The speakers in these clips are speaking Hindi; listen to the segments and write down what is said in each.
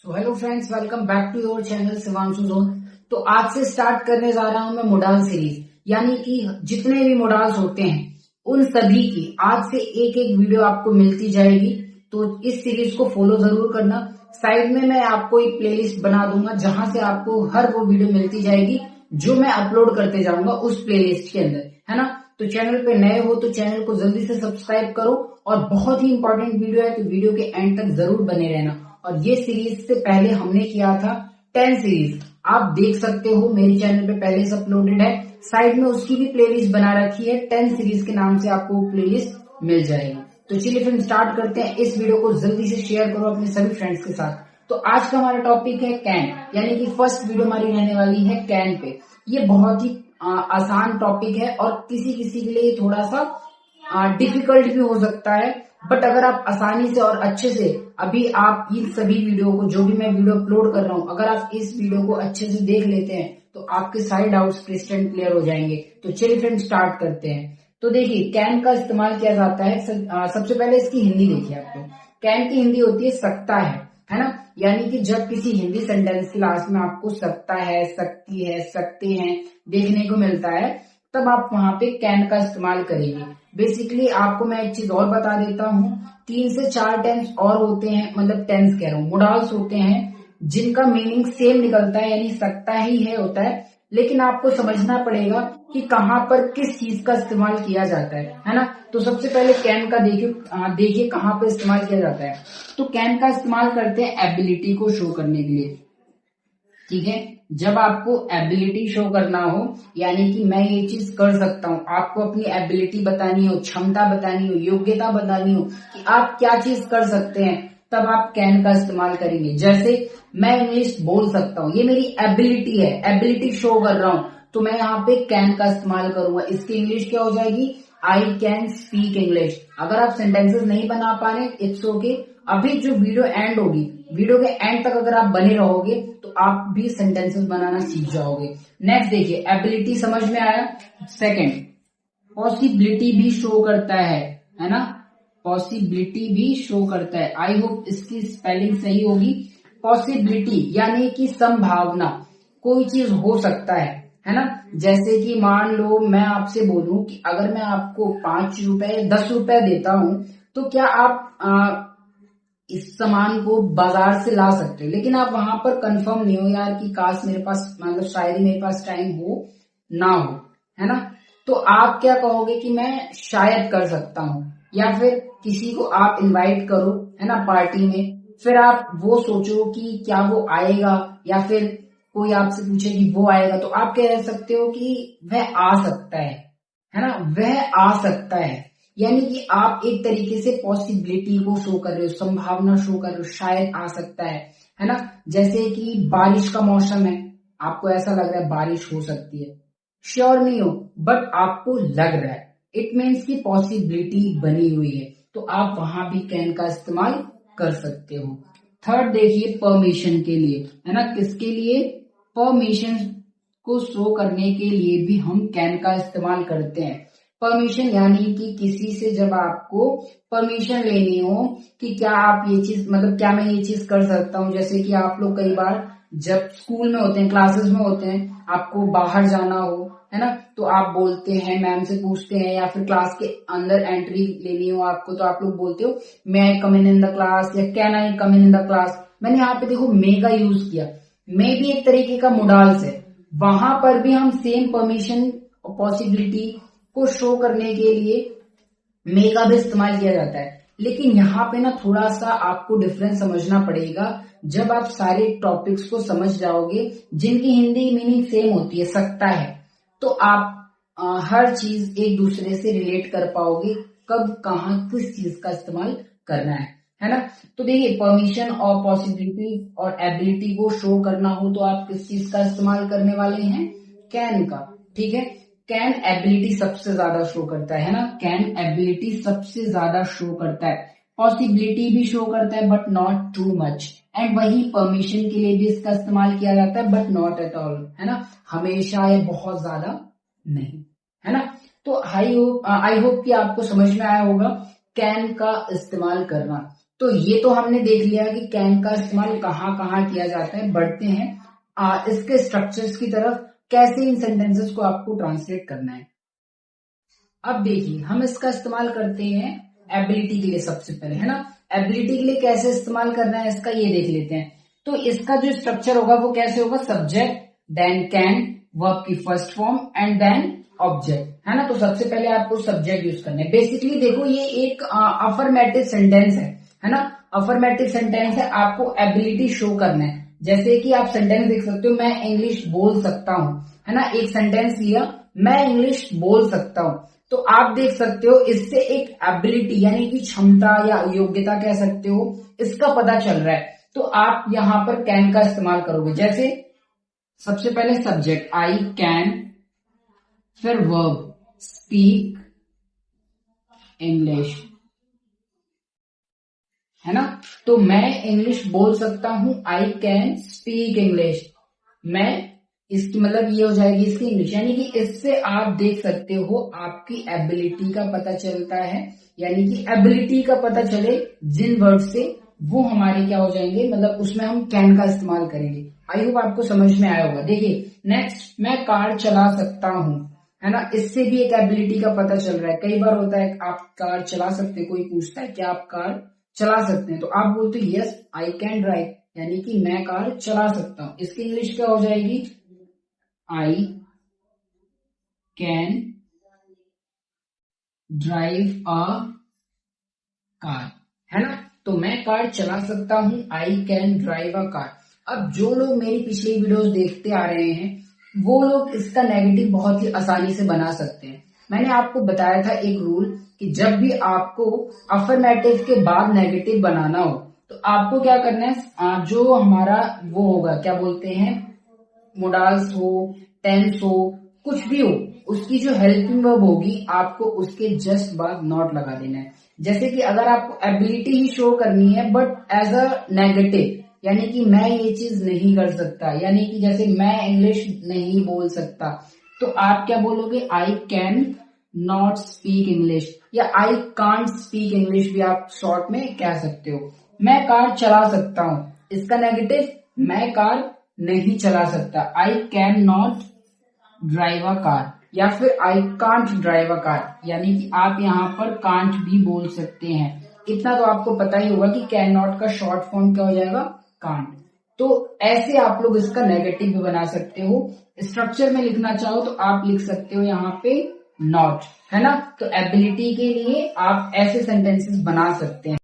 So hello friends, welcome back to your channel Shivanshu zone. तो आज से स्टार्ट करने जा रहा हूं मैं मोडाल सीरीज, यानी कि जितने भी मोडाल्स होते हैं उन सभी की आज से एक एक वीडियो आपको मिलती जाएगी। तो इस सीरीज को फॉलो जरूर करना। साइड में मैं आपको एक प्लेलिस्ट बना दूंगा जहां से आपको हर वो वीडियो मिलती जाएगी जो मैं अपलोड करते जाऊंगा उस प्लेलिस्ट के अंदर, है ना। तो चैनल पे नए हो तो चैनल को जल्दी से सब्सक्राइब करो, और बहुत ही इंपॉर्टेंट वीडियो है तो वीडियो के एंड तक जरूर बने रहना। और ये सीरीज से पहले हमने किया था 10 सीरीज, आप देख सकते हो मेरे चैनल पे पहले से अपलोडेड है। साइड में उसकी भी प्लेलिस्ट बना रखी है, 10 सीरीज के नाम से आपको प्लेलिस्ट मिल जाएगी। तो चलिए फिर स्टार्ट करते हैं। इस वीडियो को जल्दी से शेयर करो अपने सभी फ्रेंड्स के साथ। तो आज का हमारा टॉपिक है कैन, यानी कि फर्स्ट वीडियो हमारी रहने वाली है कैन पे। ये बहुत ही आसान टॉपिक है और किसी किसी के लिए थोड़ा सा डिफिकल्ट भी हो सकता है, बट अगर आप आसानी से और अच्छे से अभी आप इन सभी वीडियो को, जो भी मैं वीडियो अपलोड कर रहा हूं, अगर आप इस वीडियो को अच्छे से देख लेते हैं तो आपके सारे डाउट्स क्रिस्टल क्लियर हो जाएंगे। तो चलिए फ्रेंड्स स्टार्ट करते हैं। तो देखिए कैन का इस्तेमाल किया जाता है। सबसे पहले इसकी हिंदी देखिए। आपको कैन की हिंदी होती है सकता है ना। यानी कि जब किसी हिंदी सेंटेंस की लास्ट में आपको सकता है, सकती है, सकते हैं देखने को मिलता है, तब आप वहां पे कैन का इस्तेमाल करेंगे। बेसिकली आपको मैं एक चीज और बता देता हूँ, 3 से 4 टेंस और होते हैं, मतलब टेंस कह रहा हूँ, मोडाल्स होते हैं जिनका मीनिंग सेम निकलता है, यानी सकता ही है होता है, लेकिन आपको समझना पड़ेगा कि कहाँ पर किस चीज का इस्तेमाल किया जाता है ना। तो सबसे पहले कैन का देखिए कहाँ पर इस्तेमाल किया जाता है। तो कैन का इस्तेमाल करते हैं एबिलिटी को शो करने के लिए, ठीक है। जब आपको एबिलिटी शो करना हो, यानी कि मैं ये चीज कर सकता हूँ, आपको अपनी एबिलिटी बतानी हो, क्षमता बतानी हो, योग्यता बतानी हो कि आप क्या चीज कर सकते हैं, तब आप कैन का इस्तेमाल करेंगे। जैसे मैं इंग्लिश बोल सकता हूँ, ये मेरी एबिलिटी है, एबिलिटी शो कर रहा हूँ, तो मैं यहाँ पे कैन का इस्तेमाल करूंगा। इसकी इंग्लिश क्या हो जाएगी? I can speak English. अगर आप सेंटेंसेस नहीं बना पा रहे, इट्स ओके। अभी जो वीडियो एंड होगी, वीडियो के एंड तक अगर आप बने रहोगे तो आप भी सेंटेंसेस बनाना सीख जाओगे। नेक्स्ट देखिए, एबिलिटी समझ में आया। सेकंड, पॉसिबिलिटी भी शो करता है ना। पॉसिबिलिटी भी शो करता है। आई होप इसकी स्पेलिंग सही होगी। पॉसिबिलिटी यानी कि संभावना, कोई चीज हो सकता है ना। जैसे कि मान लो मैं आपसे बोलूं कि अगर मैं आपको 5 रुपए 10 रुपए देता हूं, तो क्या आप इस सामान को बाजार से ला सकते हो, लेकिन आप वहां पर कंफर्म नहीं हो यार कि काश मेरे पास, मतलब शायद मेरे पास टाइम हो ना हो, है ना। तो आप क्या कहोगे कि मैं शायद कर सकता हूँ। या फिर किसी को आप इनवाइट करो, है ना, पार्टी में, फिर आप वो सोचो कि क्या वो आएगा, या फिर कोई आपसे पूछे कि वो आएगा, तो आप कह सकते हो कि वह आ सकता है ना, वह आ सकता है। यानी कि आप एक तरीके से पॉसिबिलिटी को शो कर रहे हो, संभावना शो कर रहे हो, शायद आ सकता है ना। जैसे कि बारिश का मौसम है, आपको ऐसा लग रहा है बारिश हो सकती है, श्योर नहीं हो बट आपको लग रहा है, इट मीन्स की पॉसिबिलिटी बनी हुई है, तो आप वहां भी कैन का इस्तेमाल कर सकते हो। थर्ड देखिए, परमिशन के लिए, है ना। किसके लिए? परमिशन को शो करने के लिए भी हम कैन का इस्तेमाल करते हैं। परमिशन यानी कि किसी से जब आपको परमिशन लेनी हो कि क्या आप ये चीज, मतलब क्या मैं ये चीज कर सकता हूँ। जैसे कि आप लोग कई बार जब स्कूल में होते हैं, क्लासेस में होते हैं, आपको बाहर जाना हो, है ना, तो आप बोलते हैं, मैम से पूछते हैं, या फिर क्लास के अंदर एंट्री लेनी हो आपको, तो आप लोग बोलते हो मे आई कम इन द क्लास, या can I come in the class. मैंने यहाँ पे देखो मे का यूज किया, मे भी एक तरीके का मोडाल्स है, वहां पर भी हम सेम परमिशन और पॉसिबिलिटी को शो करने के लिए मे का भी इस्तेमाल किया जाता है। लेकिन यहाँ पे ना थोड़ा सा आपको डिफरेंस समझना पड़ेगा। जब आप सारे टॉपिक्स को समझ जाओगे जिनकी हिंदी मीनिंग सेम होती है, सकता है, तो आप हर चीज एक दूसरे से रिलेट कर पाओगे, कब कहाँ किस चीज का इस्तेमाल करना है ना। तो देखिए, परमिशन और पॉसिबिलिटी और एबिलिटी को शो करना हो तो आप किस चीज का इस्तेमाल करने वाले हैं? कैन का, ठीक है। कैन एबिलिटी सबसे ज्यादा शो करता है ना, कैन एबिलिटी सबसे ज्यादा शो करता है। पॉसिबिलिटी भी शो करता है but not too much, and वही परमिशन के लिए भी इसका इस्तेमाल किया जाता है बट नॉट एट ऑल, है ना, हमेशा या बहुत ज्यादा नहीं, है ना। तो आई होप कि आपको समझ में आया होगा कैन का इस्तेमाल करना। तो ये तो हमने देख लिया कि कैन का इस्तेमाल कहाँ कहाँ किया जाता है। बढ़ते हैं इसके स्ट्रक्चर्स की तरफ, कैसे इन सेंटेंसेस को आपको ट्रांसलेट करना है। अब देखिए हम इसका इस्तेमाल करते हैं एबिलिटी के लिए सबसे पहले, है ना। एबिलिटी के लिए कैसे इस्तेमाल करना है इसका ये देख लेते हैं। तो इसका जो स्ट्रक्चर होगा वो कैसे होगा, सब्जेक्ट, देन कैन, वर्ब की first form and then object, है ना। तो सबसे पहले आपको सब्जेक्ट यूज करना है। बेसिकली देखो ये एक अफर्मेटिव सेंटेंस है ना। अफर्मेटिव सेंटेंस है, आपको एबिलिटी शो करना है। जैसे कि आप सेंटेंस देख सकते हो, मैं इंग्लिश बोल सकता हूँ, है ना। एक सेंटेंस लिया, मैं इंग्लिश बोल सकता हूँ, तो आप देख सकते हो इससे एक एबिलिटी यानी कि क्षमता या योग्यता कह सकते हो, इसका पता चल रहा है। तो आप यहां पर कैन का इस्तेमाल करोगे। जैसे सबसे पहले सब्जेक्ट आई कैन, फिर वर्ब स्पीक इंग्लिश, है ना। तो मैं इंग्लिश बोल सकता हूं, आई कैन स्पीक इंग्लिश। मैं इसकी मतलब ये हो जाएगी इसकी इंग्लिश, यानी कि इससे आप देख सकते हो आपकी एबिलिटी का पता चलता है। यानी कि एबिलिटी का पता चले जिन वर्ड से, वो हमारे क्या हो जाएंगे, मतलब उसमें हम कैन का इस्तेमाल करेंगे। आई होप आपको समझ में आया होगा। देखिए नेक्स्ट, मैं कार चला सकता हूं, है ना। इससे भी एक एबिलिटी का पता चल रहा है। कई बार होता है आप कार चला सकते हैं, कोई पूछता है क्या आप कार चला सकते हैं, तो आप बोलते हो यस आई कैन ड्राइव, यानी कि मैं कार चला सकता हूं। इसकी इंग्लिश क्या हो जाएगी, I can drive a car, है ना। तो मैं कार चला सकता हूं, I can drive a car. अब जो लोग मेरी पिछली वीडियोस देखते आ रहे हैं, वो लोग इसका नेगेटिव बहुत ही आसानी से बना सकते हैं। मैंने आपको बताया था एक रूल कि जब भी आपको अफर्मेटिव के बाद नेगेटिव बनाना हो, तो आपको क्या करना है, जो हमारा वो होगा, क्या बोलते हैं, मोडाल्स हो, टेंस हो, कुछ भी हो, उसकी जो हेल्पिंग वर्ब होगी आपको उसके जस्ट बाद नॉट लगा देना है। जैसे कि अगर आपको एबिलिटी ही शो करनी है बट एज अ नेगेटिव, यानी कि मैं ये चीज नहीं कर सकता, यानी कि जैसे मैं इंग्लिश नहीं बोल सकता, तो आप क्या बोलोगे, I can not speak English, या आई कांट स्पीक इंग्लिश भी आप शॉर्ट में कह सकते हो। मैं कार चला सकता हूं, इसका नेगेटिव, मैं कार नहीं चला सकता, I can not drive a car, या फिर I can't drive a car, यानी कि आप यहाँ पर कांट भी बोल सकते हैं। इतना तो आपको पता ही होगा कि कैन नॉट का शॉर्ट फॉर्म क्या हो जाएगा, कांट। तो ऐसे आप लोग इसका नेगेटिव भी बना सकते हो। स्ट्रक्चर में लिखना चाहो तो आप लिख सकते हो यहाँ पे नॉट, है ना। तो एबिलिटी के लिए आप ऐसे सेंटेंसेस बना सकते हैं।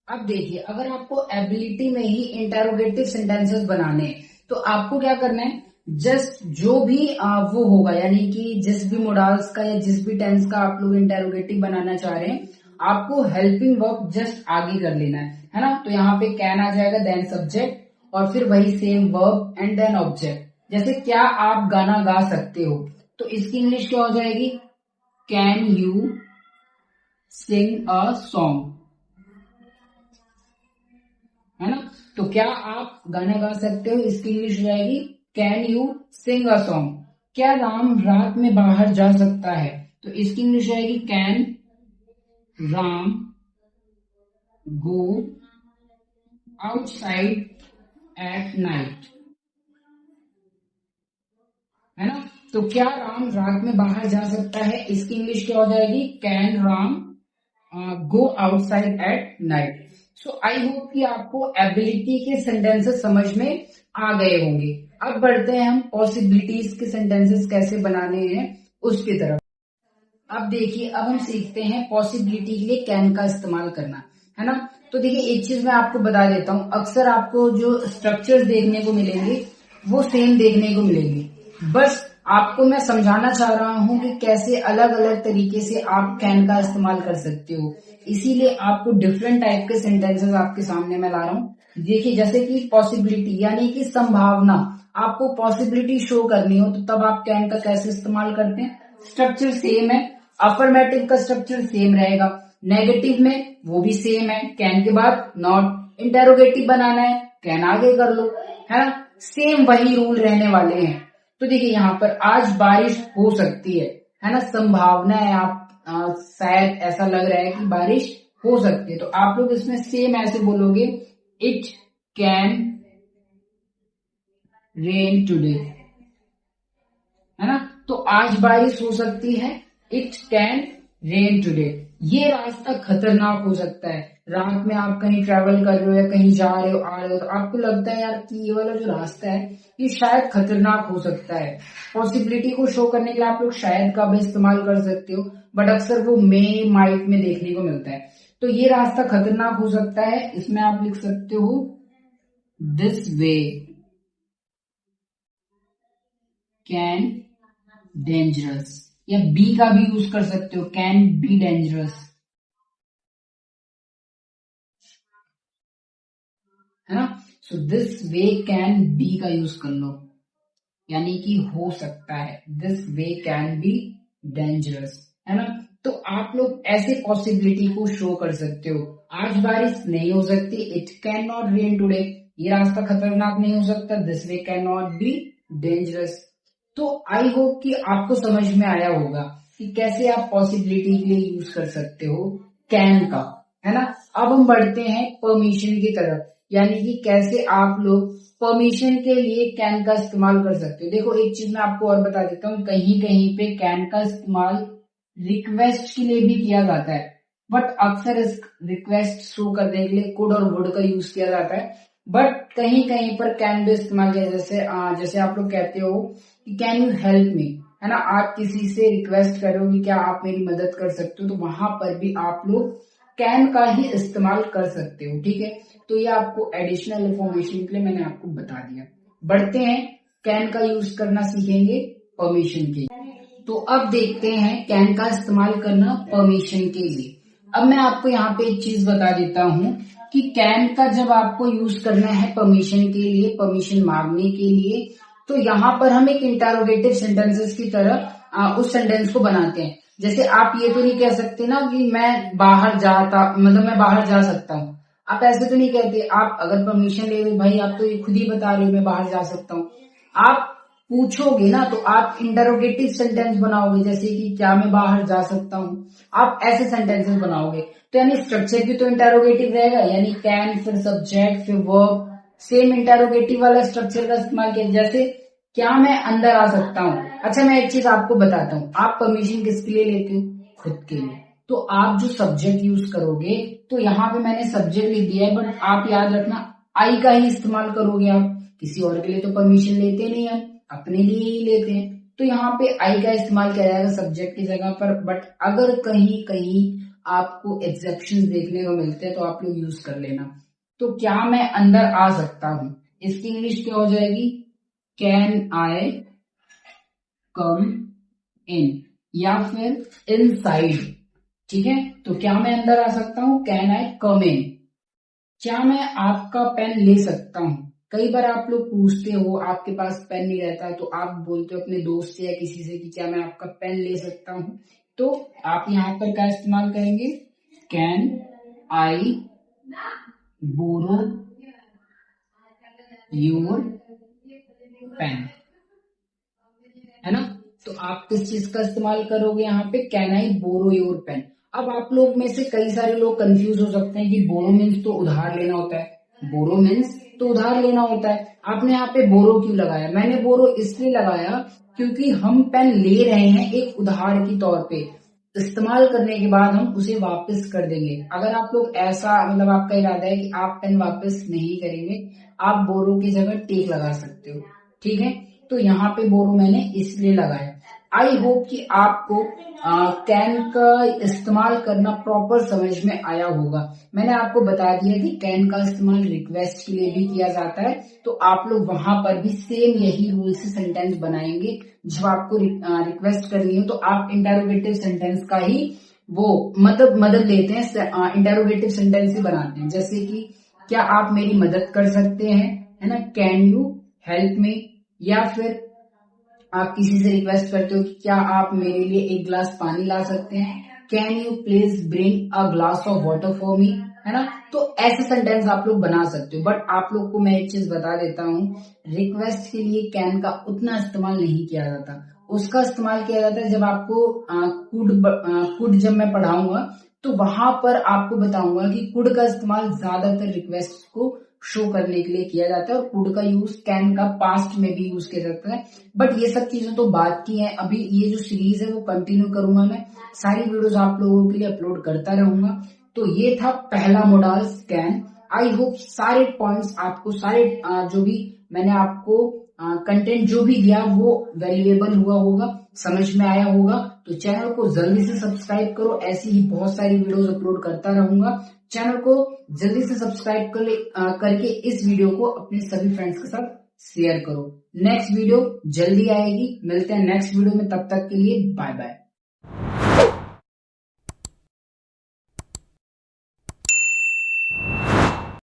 अब देखिए अगर आपको एबिलिटी में ही इंटेरोगेटिव सेंटेंसेस बनाने हैं, तो आपको क्या करना है, जस्ट जो भी वो होगा, यानी कि जिस भी मोडाल्स का या जिस भी टेंस का आप लोग इंटेरोगेटिव बनाना चाह रहे हैं, आपको हेल्पिंग वर्ब जस्ट आगे कर लेना है ना। तो यहाँ पे कैन आ जाएगा, देन सब्जेक्ट, और फिर वही same verb and then object. जैसे क्या आप गाना गा सकते हो, तो इसकी इंग्लिश क्या हो जाएगी, can you sing a song, है ना। तो क्या आप गाना गा सकते हो, इसकी इंग्लिश हो जाएगी can you sing a song. क्या राम रात में बाहर जा सकता है, तो इसकी इंग्लिश आएगी can Ram go outside at night, है ना। तो क्या राम रात में बाहर जा सकता है, इसकी इंग्लिश क्या हो जाएगी, can Ram go outside at night. So I hope कि आपको एबिलिटी के सेंटेंसेस समझ में आ गए होंगे। अब बढ़ते हैं हम पॉसिबिलिटीज के सेंटेंसेस कैसे बनाने हैं उसकी तरफ। अब देखिए अब हम सीखते हैं पॉसिबिलिटी के लिए कैन का इस्तेमाल करना, है ना। तो देखिए एक चीज मैं आपको बता देता हूं, अक्सर आपको जो स्ट्रक्चर्स देखने को मिलेंगे वो सेम देखने को मिलेंगे, बस आपको मैं समझाना चाह रहा हूं कि कैसे अलग अलग तरीके से आप कैन का इस्तेमाल कर सकते हो। इसीलिए आपको डिफरेंट टाइप के सेंटेंसेस आपके सामने मैं ला रहा हूं। देखिए जैसे कि पॉसिबिलिटी यानी कि संभावना, आपको पॉसिबिलिटी शो करनी हो तो तब आप कैन का कैसे इस्तेमाल करते हैं, स्ट्रक्चर सेम है। अफर्मेटिव का स्ट्रक्चर सेम रहेगा, नेगेटिव में वो भी सेम है, कैन के बाद नॉट। इंटेरोगेटिव बनाना है, कैन आगे कर लो, है ना। सेम वही रूल रहने वाले हैं। तो देखिए यहाँ पर आज बारिश हो सकती है ना, संभावना है, आप शायद ऐसा लग रहा है कि बारिश हो सकती है। तो आप लोग इसमें सेम ऐसे बोलोगे, इट कैन रेन टुडे, है ना। तो आज बारिश हो सकती है, इट कैन रेन टुडे। ये रास्ता खतरनाक हो सकता है। रात में आप कहीं ट्रेवल कर रहे हो या कहीं जा रहे हो, आ रहे हो, तो आपको लगता है यार कि ये वाला जो रास्ता है ये शायद खतरनाक हो सकता है। पॉसिबिलिटी को शो करने के लिए आप लोग शायद का भी इस्तेमाल कर सकते हो, बट अक्सर वो मे माइट में देखने को मिलता है। तो ये रास्ता खतरनाक हो सकता है। इसमें आप लिख सकते हो दिस वे कैन डेंजरस, या बी का भी यूज कर सकते हो, कैन बी डेंजरस, है ना। So this way can be का यूज कर लो, यानी कि हो सकता है, this way can be dangerous, है ना। तो आप लोग ऐसे पॉसिबिलिटी को शो कर सकते हो। आज बारिश नहीं हो सकती, it can not rain today, ये रास्ता खतरनाक नहीं हो सकता, this way can not be dangerous. तो आई होप कि आपको समझ में आया होगा कि कैसे आप पॉसिबिलिटी के लिए यूज कर सकते हो कैन का, है ना। अब हम बढ़ते हैं परमिशन की तरफ, यानी कि कैसे आप लोग परमिशन के लिए कैन का इस्तेमाल कर सकते हो। देखो एक चीज मैं आपको और बता देता हूँ, कहीं कहीं पे कैन का इस्तेमाल रिक्वेस्ट के लिए भी किया जाता है, बट अक्सर इस रिक्वेस्ट शो करने के लिए कुड और वुड का यूज किया जाता है, बट कहीं कहीं पर कैन भी इस्तेमाल किया। जैसे आप लोग कहते हो कि कैन यू हेल्प मी, है ना। आप किसी से रिक्वेस्ट कर रहे हो कि क्या आप मेरी मदद कर सकते हो, तो वहां पर भी आप लोग कैन का ही इस्तेमाल कर सकते हो, ठीक है। तो ये आपको एडिशनल इंफॉर्मेशन के लिए मैंने आपको बता दिया। बढ़ते हैं, कैन का यूज करना सीखेंगे परमिशन के लिए। तो अब देखते हैं कैन का इस्तेमाल करना परमिशन के लिए। अब मैं आपको यहाँ पे एक चीज बता देता हूँ कि कैन का जब आपको यूज करना है परमिशन के लिए, परमिशन मांगने के लिए, तो यहाँ पर हम एक इंटरोगेटिव सेंटेंसेस की तरह उस सेंटेंस को बनाते हैं। जैसे आप ये तो नहीं कह सकते ना कि मैं बाहर जाता, मतलब मैं बाहर जा सकता हूँ, आप ऐसे तो नहीं कहते। आप अगर परमिशन ले रहे हो, भाई आप तो ये खुद ही बता रहे हो मैं बाहर जा सकता हूँ, आप पूछोगे ना तो आप इंटरोगेटिव सेंटेंस बनाओगे, जैसे कि क्या मैं बाहर जा सकता हूँ, आप ऐसे सेंटेंसेस बनाओगे। तो यानी स्ट्रक्चर भी तो इंटरोगेटिव रहेगा, यानी कैन फिर सब्जेक्ट फिर वर्ब, सेम इंटरोगेटिव वाला स्ट्रक्चर का इस्तेमाल किया। जैसे क्या मैं अंदर आ सकता हूँ। अच्छा मैं एक चीज आपको बताता हूँ, आप परमिशन किसके लिए लेते हो, खुद के लिए। तो आप जो सब्जेक्ट यूज करोगे, तो यहाँ पे मैंने सब्जेक्ट लिख दिया है, बट आप याद रखना आई का ही इस्तेमाल करोगे। आप किसी और के लिए तो परमिशन लेते नहीं, हम अपने लिए ही लेते हैं। तो यहाँ पे आई का इस्तेमाल किया जाएगा सब्जेक्ट की जगह पर, बट अगर कहीं कहीं आपको एक्सेप्शन देखने को मिलते हैं तो आप लोग यूज कर लेना। तो क्या मैं अंदर आ सकता हूँ, इसकी इंग्लिश क्या हो जाएगी, कैन आई कम इन, या फिर इनसाइड, ठीक है। तो क्या मैं अंदर आ सकता हूँ, कैन आई कम इन। क्या मैं आपका पेन ले सकता हूँ। कई बार आप लोग पूछते हो, आपके पास पेन नहीं रहता, तो आप बोलते हो अपने दोस्त से या किसी से कि क्या मैं आपका पेन ले सकता हूँ। तो आप यहाँ पर क्या इस्तेमाल करेंगे, can I borrow your pen, है ना। तो आप किस चीज का इस्तेमाल करोगे यहाँ पे, can I borrow your pen. अब आप लोग में से कई सारे लोग कंफ्यूज हो सकते हैं कि बोरो मीन्स तो उधार लेना होता है, बोरो मीन्स तो उधार लेना होता है, आपने यहाँ पे बोरो क्यों लगाया। मैंने बोरो इसलिए लगाया क्योंकि हम पेन ले रहे हैं एक उधार के तौर पे, इस्तेमाल करने के बाद हम उसे वापस कर देंगे। अगर आप लोग ऐसा, मतलब आपका इरादा है कि आप पेन वापस नहीं करेंगे, आप बोरो की जगह टेक लगा सकते हो, ठीक है। तो यहाँ पे बोरो मैंने इसलिए लगाया। आई होप कि आपको कैन का इस्तेमाल करना प्रॉपर समझ में आया होगा। मैंने आपको बता दिया कि कैन का इस्तेमाल रिक्वेस्ट के लिए भी किया जाता है, तो आप लोग वहां पर भी सेम यही रूल से सेंटेंस बनाएंगे। जब आपको रिक्वेस्ट करनी हो तो आप इंटरोगेटिव सेंटेंस का ही वो मदद लेते हैं, इंटरोगेटिव सेंटेंस ही बनाते हैं। जैसे कि क्या आप मेरी मदद कर सकते हैं, है ना, कैन यू हेल्प मी। या फिर आप किसी से रिक्वेस्ट करते हो कि क्या आप मेरे लिए एक गिलास पानी ला सकते हैं, can you please bring a glass of water for me, है ना। तो ऐसे सेंटेंस आप लोग बना सकते हो। बट आप लोग को मैं एक चीज बता देता हूँ, रिक्वेस्ट के लिए कैन का उतना इस्तेमाल नहीं किया जाता। उसका इस्तेमाल किया जाता है जब आपको कुड जब मैं पढ़ाऊंगा तो वहां पर आपको बताऊंगा कि कुड का इस्तेमाल ज्यादातर रिक्वेस्ट को शो करने के लिए किया जाता है और कुड का यूज कैन का पास्ट में भी यूज किया जाता है। बट ये सब चीजें तो बात की है, अभी ये जो सीरीज है वो कंटिन्यू करूंगा मैं, सारी वीडियोस आप लोगों के लिए अपलोड करता रहूंगा। तो ये था पहला मोडाल स्कैन। आई होप सारे पॉइंट्स आपको, सारे जो भी मैंने आपको कंटेंट जो भी दिया वो वैल्यूएबल हुआ होगा, समझ में आया होगा। तो चैनल को जल्दी से सब्सक्राइब करो, ऐसी ही बहुत सारी वीडियोस अपलोड करता रहूंगा। चैनल को जल्दी से सब्सक्राइब करके इस वीडियो को अपने सभी फ्रेंड्स के साथ शेयर करो। नेक्स्ट वीडियो जल्दी आएगी, मिलते हैं नेक्स्ट वीडियो में, तब तक के लिए बाय बाय।